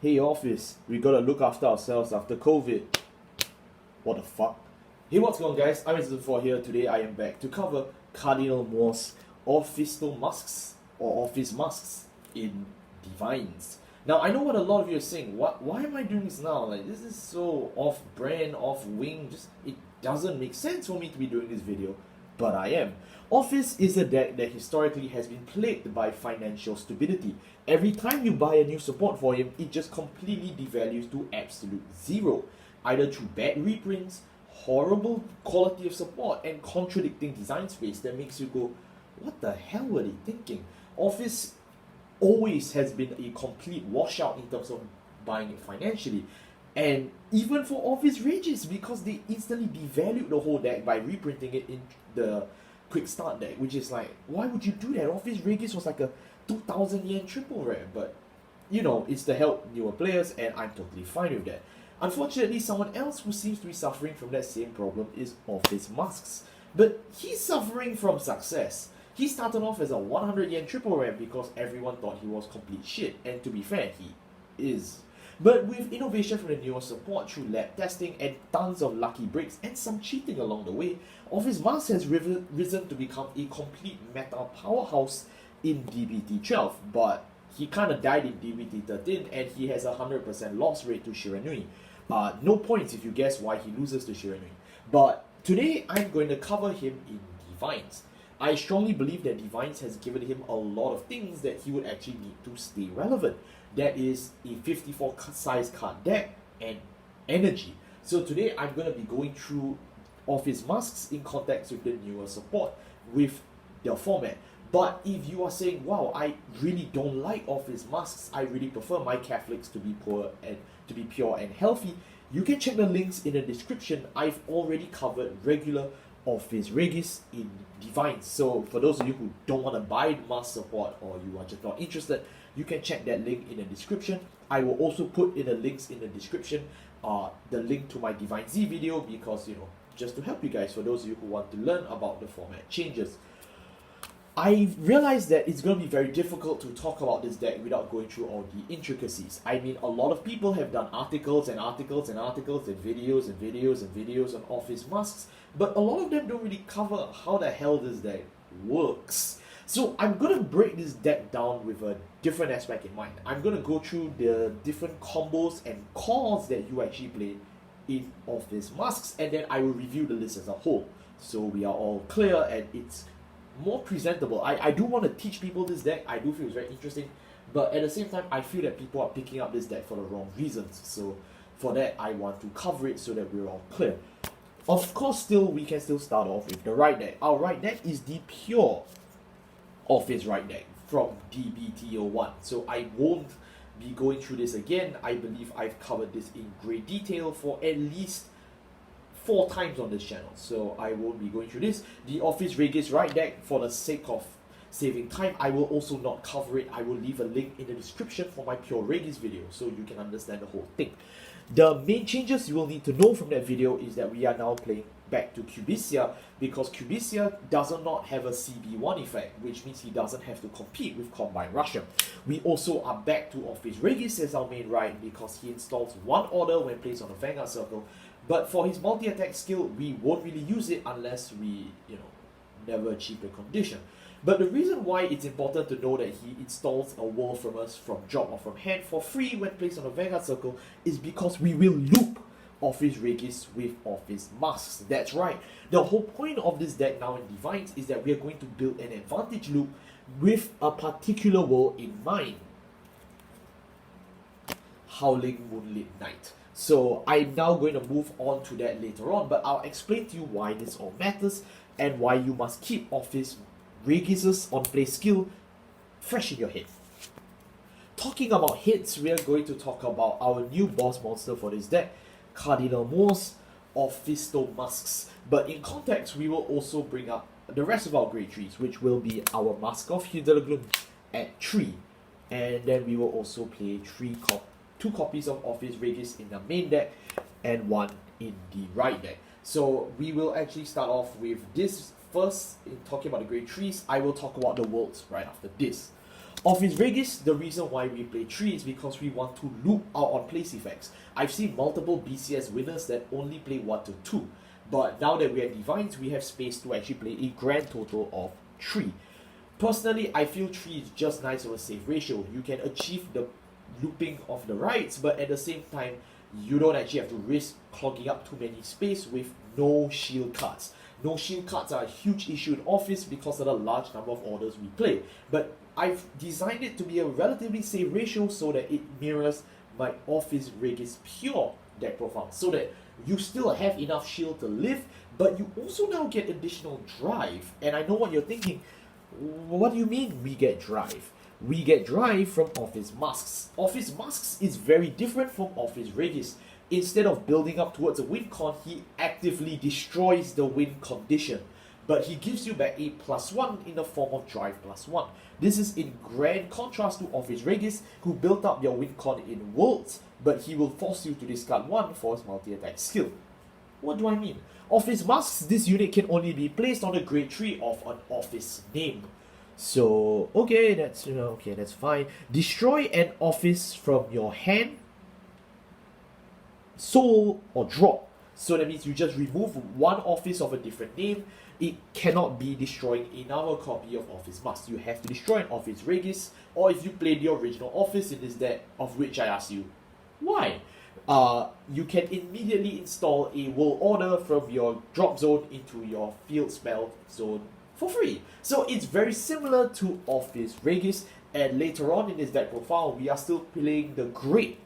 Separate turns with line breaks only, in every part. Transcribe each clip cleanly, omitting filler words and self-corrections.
Hey Office, we gotta look after ourselves after COVID. What the fuck? Hey, what's going on, guys? I'm Season 4 here. Today I am back to cover Cardinal Mors Orfist Masques or Orfist Masques in DivineZ. Now I know what a lot of you are saying. Why am I doing this now? Like, this is so off brand, off wing. Just it doesn't make sense for me to be doing this video, but I am. Orfist is a deck that historically has been plagued by financial stupidity. Every time you buy a new support for him, it just completely devalues to absolute zero, either through bad reprints, horrible quality of support, and contradicting design space that makes you go, what the hell were they thinking? Orfist always has been a complete washout in terms of buying it financially. And even for Orfist Regis, because they instantly devalued the whole deck by reprinting it in the quick start deck, which is like, why would you do that? Orfist Regis was like a 2,000 yen triple rare, but you know, it's to help newer players, and I'm totally fine with that. Unfortunately, someone else who seems to be suffering from that same problem is Orfist Masques, but he's suffering from success. He started off as a 100 yen triple rare because everyone thought he was complete shit, and to be fair, he is. But with innovation from the newer support through lab testing and tons of lucky breaks and some cheating along the way, Orfist Masques has risen to become a complete meta powerhouse in DBT 12, but he kind of died in DBT 13 and he has a 100% loss rate to Shiranui. No points if you guess why he loses to Shiranui. But today I'm going to cover him in DivineZ. I strongly believe that DivineZ has given him a lot of things that he would actually need to stay relevant. That is a 54 size card deck and energy. So today I'm going to be going through Orfist Masques in context with the newer support with their format. But if you are saying, wow, I really don't like Orfist Masques, I really prefer my Catholics to be poor and to be pure and healthy, you can check the links in the description. I've already covered regular Orfist Regis in DivineZ. So for those of you who don't want to buy the mask support or you are just not interested, you can check that link in the description. I will also put in the links in the description the link to my DivineZ video, because, you know, just to help you guys, for those of you who want to learn about the format changes. I realized that it's going to be very difficult to talk about this deck without going through all the intricacies. I mean, a lot of people have done articles and articles and articles and videos and videos and videos on Orfist Masques, but a lot of them don't really cover how the hell this deck works. So I'm going to break this deck down with a different aspect in mind. I'm going to go through the different combos and calls that you actually play in Orfist Masques, and then I will review the list as a whole, so we are all clear and it's more presentable. I do want to teach people this deck. I do feel it's very interesting, but at the same time I feel that people are picking up this deck for the wrong reasons. So for that, I want to cover it so that we're all clear. Of course, we can still start off with the right deck. Our right deck is the pure Orfist right deck from DBT01. So I won't be going through this again. I believe I've covered this in great detail for at least 4 times on this channel, so I won't be going through this. The Orfist Regis right deck, for the sake of saving time, I will also not cover it. I will leave a link in the description for my pure Regis video so you can understand the whole thing. The main changes you will need to know from that video is that we are now playing back to Cubicia, because Cubicia does not have a CB1 effect, which means he doesn't have to compete with Combine Russia. We also are back to Orfist Regis as our main right, because he installs 1 order when placed on a Vanguard circle. But for his multi-attack skill, we won't really use it unless we, you know, never achieve the condition. But the reason why it's important to know that he installs a World from us from drop or from hand for free when placed on a Vanguard circle is because we will loop Orfist Regis with Orfist Masques. That's right. The whole point of this deck now in DivineZ is that we are going to build an advantage loop with a particular world in mind. Howling Moonlit Night. So I'm now going to move on to that later on, but I'll explain to you why this all matters and why you must keep Orfist Regis's on-play skill fresh in your head. Talking about hits, we are going to talk about our new boss monster for this deck, Cardinal Mors Orfist Masques. But in context, we will also bring up the rest of our great trees, which will be our Mask of Hidalgo at 3. And then we will also play 2 copies of Orfist Regis in the main deck and 1 in the right deck. So we will actually start off with this first. In talking about the great trees, I will talk about the worlds right after this. Orfist Regis, the reason why we play 3 is because we want to loop out on place effects. I've seen multiple BCS winners that only play 1 to 2, but now that we have DivineZ, we have space to actually play a grand total of 3. Personally, I feel 3 is just nice of a safe ratio. You can achieve the looping of the rights, but at the same time, you don't actually have to risk clogging up too many space with no shield cards. No shield cards are a huge issue in Orfist because of the large number of orders we play. But I've designed it to be a relatively safe ratio so that it mirrors my Orfist Regis pure deck profile. So that you still have enough shield to live, but you also now get additional drive. And I know what you're thinking. What do you mean we get drive? We get drive from Orfist Masques. Orfist Masques is very different from Orfist Regis. Instead of building up towards a win con, he actively destroys the win condition. But he gives you back a +1 in the form of drive +1. This is in grand contrast to Orfist Regis, who built up your win con in Worlds, but he will force you to discard 1 for his multi-attack skill. What do I mean? Orfist Masques, this unit can only be placed on the grade 3 of an Orfist name. So, okay, that's fine. Destroy an Orfist from your hand, soul, or drop. So that means you just remove one Orfist of a different name. It cannot be destroying another copy of Orfist Masques. You have to destroy an Orfist Regis, or if you play the original Orfist in this deck, of which I ask you, why? You can immediately install a World Order from your drop zone into your field spell zone for free. So it's very similar to Orfist Regis, and later on in this deck profile, we are still playing the Great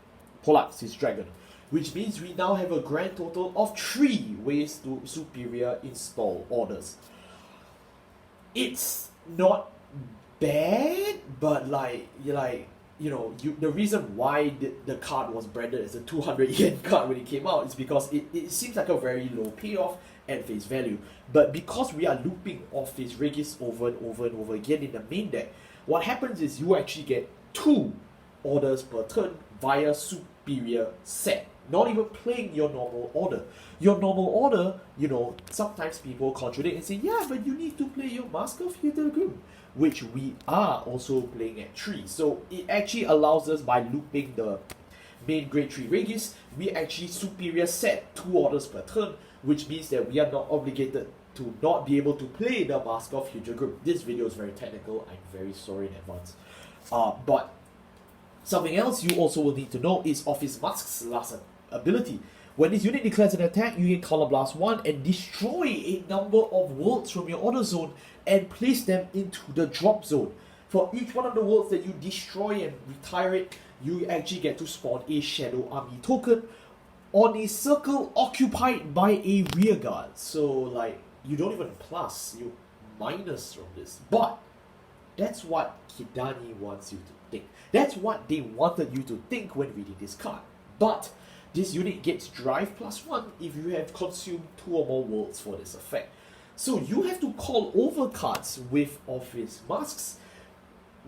Polaxis Dragon, which means we now have a grand total of 3 ways to superior install orders. It's not bad, but the reason why the card was branded as a 200 yen card when it came out is because it seems like a very low payoff at face value. But because we are looping Orfist Regis over and over and over again in the main deck, what happens is you actually get 2 orders per turn via superior set. Not even playing your normal order. Your normal order, sometimes people contradict and say, yeah, but you need to play your Mask of Hidden, which we are also playing at 3. So it actually allows us, by looping the main grade 3 Regis, we actually superior set 2 orders per turn, which means that we are not obligated to not be able to play the Mask of Hidden. This video is very technical, I'm very sorry in advance. But something else you also will need to know is Orfist Masques' last ability. When this unit declares an attack, you can Color Blast 1 and destroy a number of worlds from your order zone and place them into the drop zone. For each one of the worlds that you destroy and retire it, you actually get to spawn a Shadow Army token on a circle occupied by a rearguard. So you don't even plus, you minus from this. But that's what Kidani wants you to think. That's what they wanted you to think when reading this card. But this unit gets drive +1 if you have consumed 2 or more worlds for this effect. So you have to call over cards with Orfist Masques,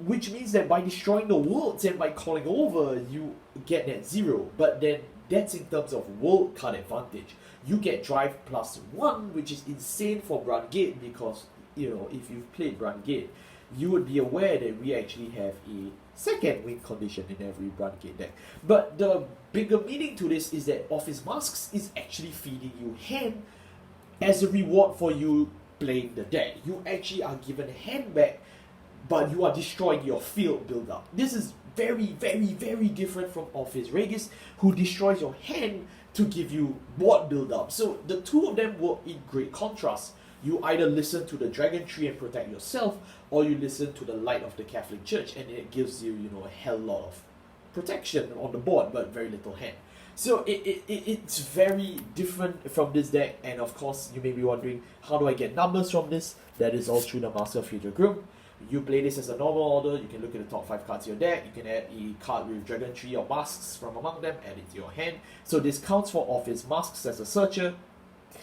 which means that by destroying the worlds and by calling over, you get that 0. But then that's in terms of world card advantage. You get drive +1, which is insane for Brandt because, if you've played Brandt, you would be aware that we actually have a second win condition in every Brandt deck. But the bigger meaning to this is that Orfist Masques is actually feeding you hand as a reward for you playing the deck. You actually are given hand back, but you are destroying your field build-up. This is very, very, very different from Orfist Regis, who destroys your hand to give you board build-up. So the two of them work in great contrast. You either listen to the Dragontree and protect yourself, or you listen to the light of the Catholic Church, and it gives you, a hell lot of protection on the board, but very little hand. So it's very different from this deck, and of course, you may be wondering, how do I get numbers from this? That is all through the Master of Hidden. You play this as a normal order, you can look at the top 5 cards in your deck, you can add a card with Dragontree or Masques from among them, add it to your hand. So this counts for Orfist Masques as a searcher,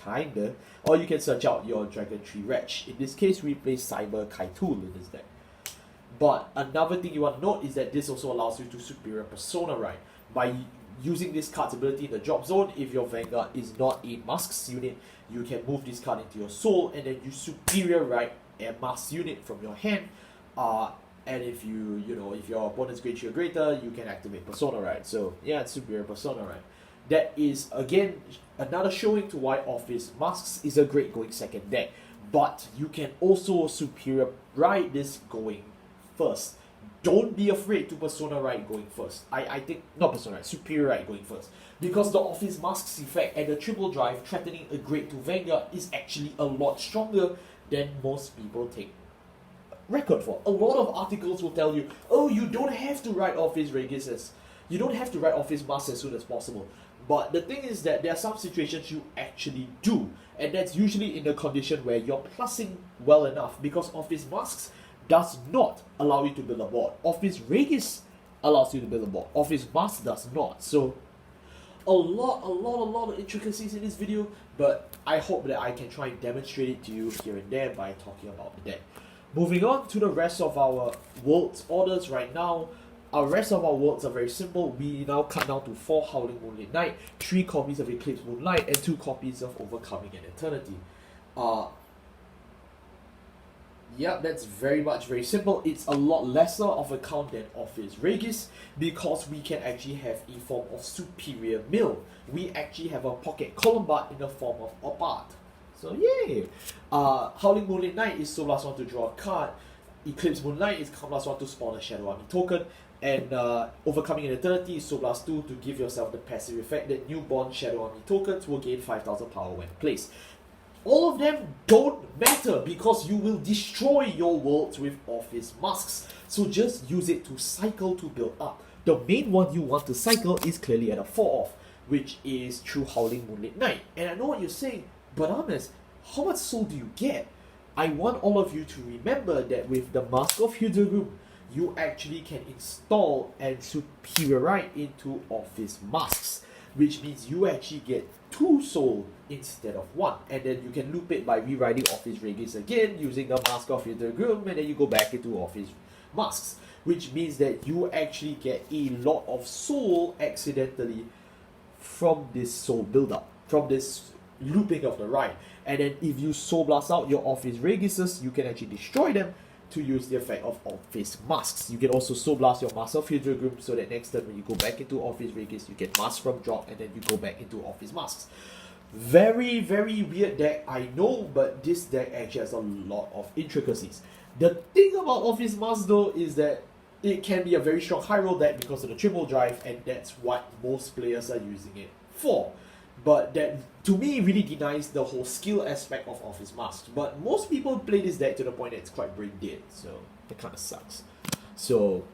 kinda, or you can search out your Dragontree Wretch. In this case, we play Cyber Kaitul in this deck. But another thing you want to note is that this also allows you to superior Persona right. By using this card's ability in the drop zone, if your Vanguard is not a Masques unit, you can move this card into your soul, and then you superior right a Masques unit from your hand. And if if your opponent's grade 3 or greater, you can activate Persona Ride. So yeah, it's superior Persona Ride. That is again another showing to why Orfist Masques is a great going second deck. But you can also superior ride this going first. Don't be afraid to Persona Ride going first. I think, not Persona Ride, Superior Ride going first. Because the Orfist Masques effect and the triple drive threatening a grade 2 Vanguard is actually a lot stronger than most people take record for. A lot of articles will tell you, oh, you don't have to ride Orfist Regis, you don't have to ride Orfist Masques as soon as possible. But the thing is that there are some situations you actually do. And that's usually in the condition where you're plussing well enough. Because Orfist Masques does not allow you to build a board. Orfist Regis allows you to build a board. Orfist Masques does not. So a lot of intricacies in this video, but I hope that I can try and demonstrate it to you here and there by talking about the deck. Moving on to the rest of our world's orders right now. Our rest of our worlds are very simple. We now cut down to 4 Howling Moonlit Night, 3 copies of Eclipse Moonlight, and 2 copies of Overcoming an Eternity. Yeah, that's very simple. It's a lot lesser of a count than Orfist Regis because we can actually have a form of superior mill. We actually have a pocket Columbard in the form of Opart. So yay! Howling Moonlit Night is so +1 to draw a card. Eclipse Moonlight is +1 to spawn a Shadow Army token. And Overcoming an Eternity is so +2 to give yourself the passive effect that newborn Shadow Army tokens will gain 5,000 power when placed. All of them don't matter because you will destroy your worlds with Orfist Masques. So just use it to cycle to build up. The main one you want to cycle is clearly at a 4-off, which is through Howling Moonlit Night. And I know what you're saying, but honest, how much soul do you get? I want all of you to remember that with the Mask of Hidegrim, you actually can install and superior ride into Orfist Masques, which means you actually get 2 soul instead of 1, and then you can loop it by rewriting Orfist Regis again using the Mask of Hidegrim, and then you go back into Orfist Masques, which means that you actually get a lot of soul accidentally from this soul buildup, from this looping of the ride. And then if you soul blast out your Orfist Regises, you can actually destroy them to use the effect of Orfist Masques. You can also soul blast your Mask of Hidegrim so that next turn when you go back into Orfist Regis, you get Mask from drop and then you go back into Orfist Masques. Very weird deck, I know, but this deck actually has a lot of intricacies. The thing about Orfist Masques though is that it can be a very strong high roll deck because of the triple drive, and that's what most players are using it for. But that, to me, really denies the whole skill aspect of Orfist Masques. But most people play this deck to the point that it's quite brain dead, so it kind of sucks. So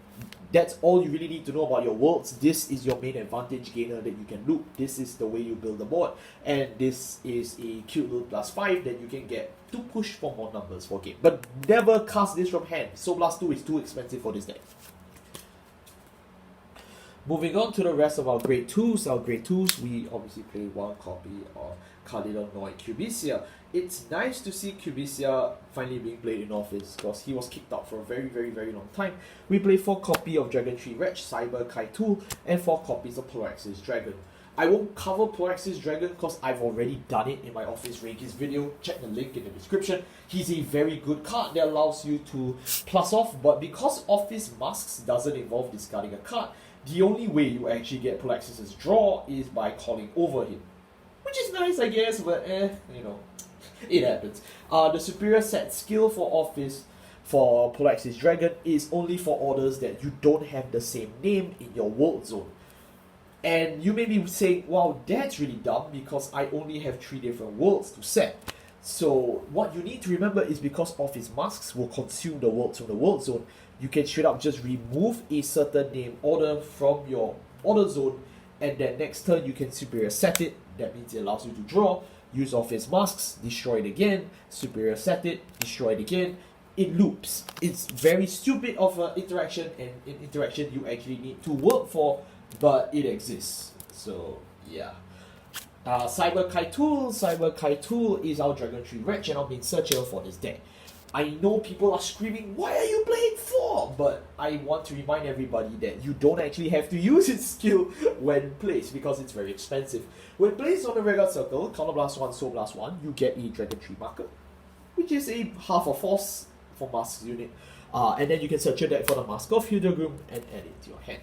that's all you really need to know about your worlds. This is your main advantage gainer that you can loop. This is the way you build the board, and this is a cute little +5 that you can get to push for more numbers for game. But never cast this from hand. So +2 is too expensive for this deck. Moving on to the rest of our grade 2s. Our grade 2s, we obviously play 1 copy of Cardinal Mors Cubisia. It's nice to see Cubisia finally being played in Orfist because he was kicked out for a very long time. We play 4 copies of Dragontree Reg, Cyber Kaitul, and 4 copies of Pluraxis Dragon. I won't cover Pluraxis Dragon because I've already done it in my Orfist Regis video. Check the link in the description. He's a very good card that allows you to plus off, but because Orfist Masques doesn't involve discarding a card, the only way you actually get Pluraxis' draw is by calling over him. Which is nice, I guess, but it happens. The superior set skill for Orfist for Pluraxis Dragon is only for orders that you don't have the same name in your world zone. And you may be saying, wow, that's really dumb because I only have 3 different worlds to set. So what you need to remember is because Orfist Masques will consume the worlds from the world zone, you can straight up just remove a certain name order from your order zone, and then next turn you can superior set it. That means it allows you to draw, use Orfist Masques, destroy it again, superior set it, destroy it again. It loops. It's very stupid of an interaction, and in interaction you actually need to work for, but it exists. So yeah. Cyber Kaitul is our Dragontree Reg, and I've been searching for this deck. I know people are screaming, why are you playing 4? But I want to remind everybody that you don't actually have to use its skill when placed because it's very expensive. When placed on the Vanguard circle, counter +1, soul +1, you get a Dragontree marker, which is a half a force for Masques unit. And then you can search your deck for the Mask of Hildegrim and add it to your hand.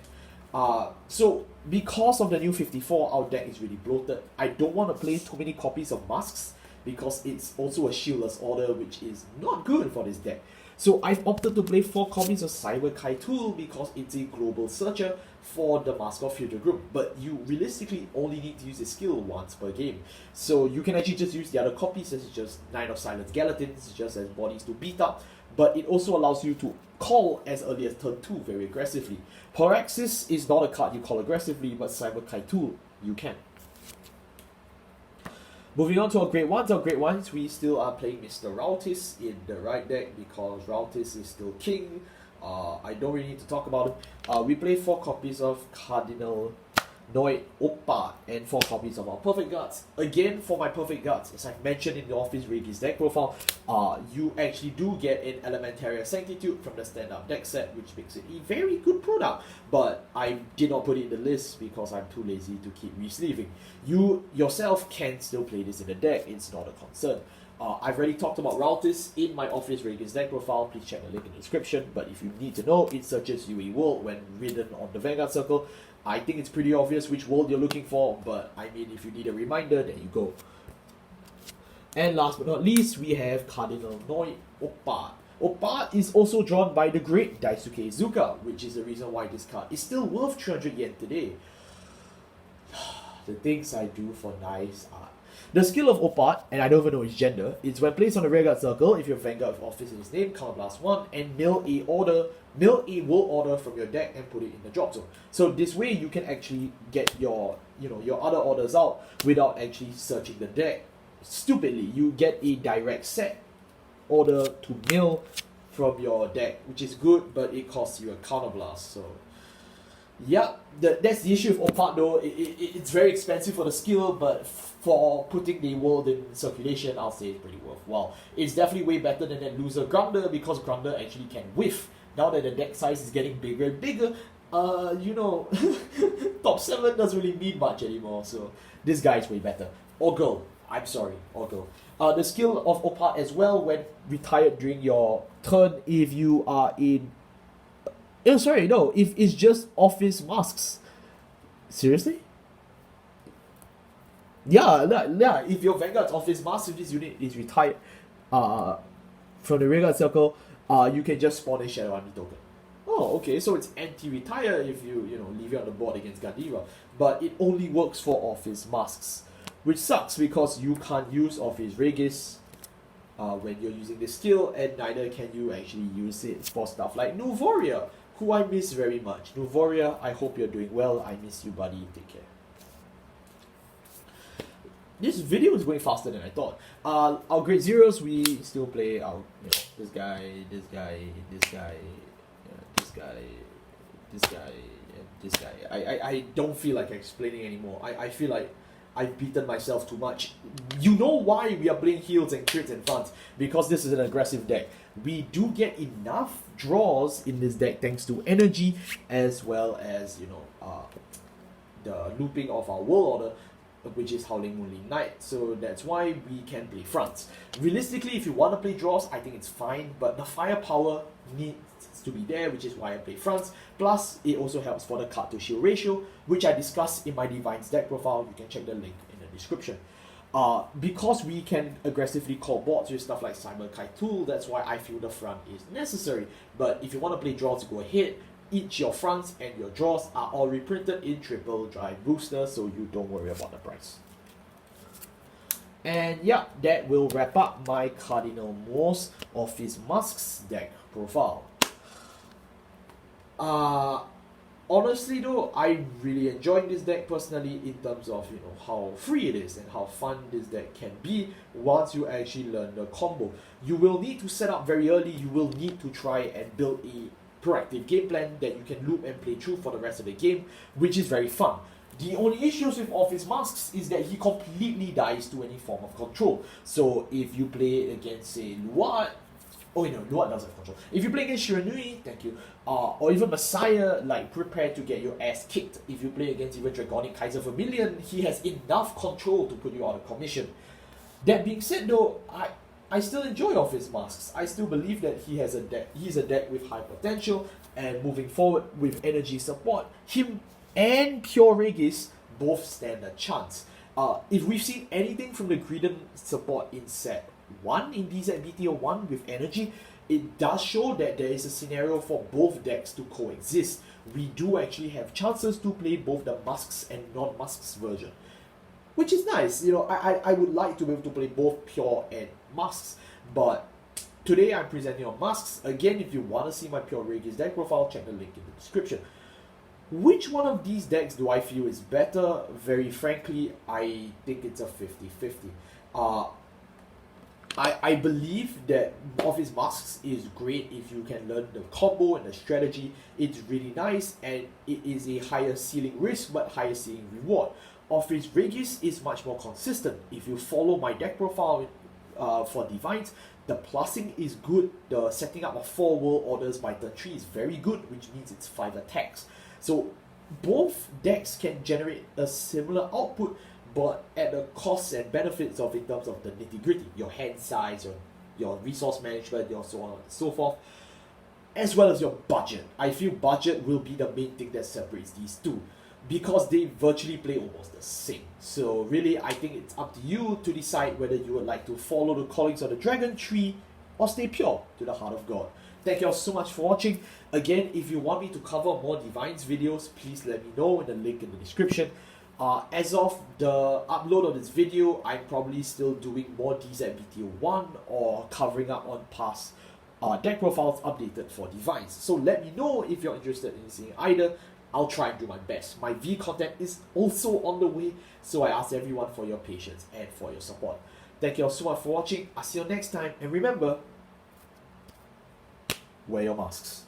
So because of the new 54, our deck is really bloated. I don't want to play too many copies of Masks because it's also a shieldless order, which is not good for this deck. So I've opted to play 4 copies of Cyber Kaitool because it's a global searcher for the Mask of Hildegrim. But you realistically only need to use the skill once per game. So you can actually just use the other copies, as just 9 of Silent Skeletons, just as bodies to beat up. But it also allows you to call as early as turn 2 very aggressively. Paraxis is not a card you call aggressively, but Cyber Kaitool you can. Moving on to our Great Ones, we still are playing Mr. Rautis in the right deck because Rautis is still king. I don't really need to talk about it. We play 4 copies of Cardinal Noid Oppa and 4 copies of our Perfect Guards. Again, for my Perfect Guards, as I mentioned in the Orfist Regis deck profile, you actually do get an Elementaria Sanctitude from the stand-up deck set, which makes it a very good product. But I did not put it in the list because I'm too lazy to keep re-sleeving. You yourself can still play this in the deck, it's not a concern. I've already talked about Rautis in my Orfist Regis deck profile, please check the link in the description. But if you need to know, it searches UE World when ridden on the Vanguard Circle. I think it's pretty obvious which world you're looking for, but I mean, if you need a reminder, there you go. And last but not least, we have Cardinal Noid Oppa. Oppa is also drawn by the great Daisuke Iizuka, which is the reason why this card is still worth 300 yen today. The things I do for nice art. The skill of Oppa, and I don't even know his gender, is when placed on the Vanguard Circle, if your Vanguard with Orfist in his name, counterblast 1, and mill a world order from your deck and put it in the drop zone. So this way you can actually get your other orders out without actually searching the deck. Stupidly, you get a direct set order to mill from your deck, which is good, but it costs you a counterblast. So yeah, that's the issue with Oppa though. It's very expensive for the skill, but for putting the world in circulation, I'll say it's pretty worthwhile. It's definitely way better than that loser Grunder, because Grunder actually can whiff. Now that the deck size is getting bigger and bigger, top 7 doesn't really mean much anymore, so this guy is way better. Or girl, I'm sorry, or girl. The skill of Oppa as well, when retired during your turn, if you are in... if it's just Orfist Masques. Seriously? Yeah, if your Vanguard's Orfist Masques, if this unit is retired from the Vanguard Circle, you can just spawn a Shadow Army token. Oh, okay, so it's anti-retire if you leave it on the board against Gardira. But it only works for Orfist Masques, which sucks because you can't use Orfist Regis when you're using this skill, and neither can you actually use it for stuff like Nuvoria, who I miss very much. Nuvoria, I hope you're doing well. I miss you, buddy. Take care. This video is going faster than I thought. Our Great Zeros, we still play our, this guy, and this guy. I don't feel like explaining anymore. I feel like I've beaten myself too much. You know why we are playing heals and crits and funds? Because this is an aggressive deck. We do get enough draws in this deck thanks to energy, as well as the looping of our world order, which is Howling Moonling Knight. So that's why we can play fronts. Realistically, if you want to play draws, I think it's fine, but the firepower needs to be there, which is why I play fronts. Plus, it also helps for the card to shield ratio, which I discussed in my DivineZ deck profile. You can check the link in the description. Because we can aggressively call boards with stuff like Cyber Kaitool, that's why I feel the front is necessary. But if you want to play draws, go ahead. Each your fronts and your draws are all reprinted in triple drive booster, so you don't worry about the price. And yeah, that will wrap up my Cardinal Mors Orfist Masques deck profile. Honestly though, I'm really enjoying this deck personally in terms of how free it is and how fun this deck can be once you actually learn the combo. You will need to set up very early, you will need to try and build a proactive game plan that you can loop and play through for the rest of the game, which is very fun. The only issues with Orfist Masques is that he completely dies to any form of control. So if you play against, say, Luard, Luard doesn't have control. If you play against Shiranui, thank you, or even Messiah, prepare to get your ass kicked. If you play against even Dragonic Kaiser Vermilion, he has enough control to put you out of commission. That being said though, I still enjoy Orfist Masques. I still believe that he's a deck with high potential, and moving forward with energy support, him and Pure Regis both stand a chance. If we've seen anything from the Cardinal support in set 1 in DZBTO1 with energy, it does show that there is a scenario for both decks to coexist. We do actually have chances to play both the Masques and non-Masques version, which is nice. You know, I would like to be able to play both Pure and Masques, but today I'm presenting on Masques. Again, if you want to see my Pure Regis deck profile, check the link in the description. Which one of these decks do I feel is better? Very frankly, I think it's a 50-50. I believe that Orfist Masques is great if you can learn the combo and the strategy. It's really nice, and it is a higher ceiling risk but higher ceiling reward. Orfist Regis is much more consistent. If you follow my deck profile for DivineZ, the plussing is good. The setting up of 4 world orders by turn 3 is very good, which means it's 5 attacks. So both decks can generate a similar output, but at the costs and benefits of in terms of the nitty-gritty, your hand size, your resource management, your so on and so forth, as well as your budget. I feel budget will be the main thing that separates these two, because they virtually play almost the same. So really, I think it's up to you to decide whether you would like to follow the callings of the Dragontree or stay pure to the heart of God. Thank you all so much for watching. Again, if you want me to cover more DivineZ videos, please let me know in the link in the description. As of the upload of this video, I'm probably still doing more DZBTO1 or covering up on past deck profiles updated for DivineZ. So let me know if you're interested in seeing either. I'll try and do my best. My V content is also on the way, so I ask everyone for your patience and for your support. Thank you all so much for watching. I'll see you next time, and remember, wear your masks.